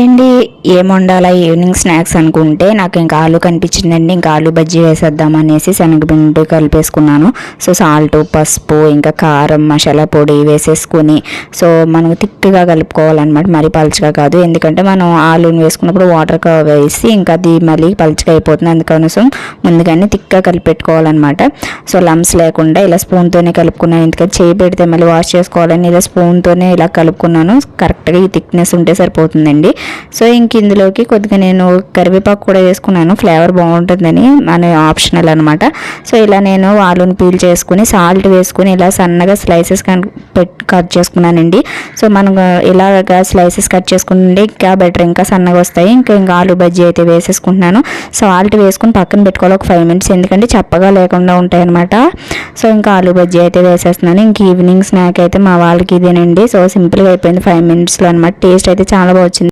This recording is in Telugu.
ఏంటండి ఏం వండాలా ఈవినింగ్ స్నాక్స్ అనుకుంటే నాకు ఇంకా ఆలు కనిపించిందండి. ఇంకా ఆలు బజ్జీ వేసేద్దాం అనేసి శనగపిండి కలిపేసుకున్నాను. సో సాల్ట్, పసుపు, ఇంకా కారం, మసాలా పొడి వేసేసుకుని సో మనం తిక్కుగా కలుపుకోవాలన్నమాట, మరీ పలుచగా కాదు. ఎందుకంటే మనం ఆలుని వేసుకున్నప్పుడు వాటర్ వేసి ఇంకా అది మళ్ళీ పలుచగా అయిపోతుంది. అందుకనసం ముందుగానే తిక్కుగా కలిపెట్టుకోవాలన్నమాట. సో లమ్స్ లేకుండా ఇలా స్పూన్తోనే కలుపుకున్నాను. ఎందుకంటే చేయి పెడితే మళ్ళీ వాష్ చేసుకోవాలని ఇలా స్పూన్తోనే ఇలా కలుపుకున్నాను. కరెక్ట్గా ఈ థిక్నెస్ ఉంటే సరిపోతుందండి. సో ఇంక ఇందులోకి కొద్దిగా నేను కరివేపాకు కూడా వేసుకున్నాను, ఫ్లేవర్ బాగుంటుందని, మన ఆప్షనల్ అనమాట. సో ఇలా నేను ఆలుని పీల్ చేసుకుని సాల్ట్ వేసుకుని ఇలా సన్నగా స్లైసెస్ కట్ చేసుకున్నానండి. సో మనం ఇలాగా స్లైసెస్ కట్ చేసుకుంటే ఇంకా బెటర్, ఇంకా సన్నగా వస్తాయి. ఇంకా ఆలు బజ్జీ అయితే వేసేసుకుంటున్నాను. సాల్ట్ వేసుకుని పక్కన పెట్టుకోవాలి ఒక 5 minutes, ఎందుకంటే చప్పగా లేకుండా ఉంటాయి అనమాట. సో ఇంకా ఆలు బజ్జీ అయితే వేసేస్తున్నాను. ఇంక ఈవినింగ్ స్నాక్ అయితే మా వాళ్ళకి ఇదేనండి. సో సింపుల్గా అయిపోయింది 5 minutesలో అనమాట. టేస్ట్ అయితే చాలా బాగా వచ్చింది.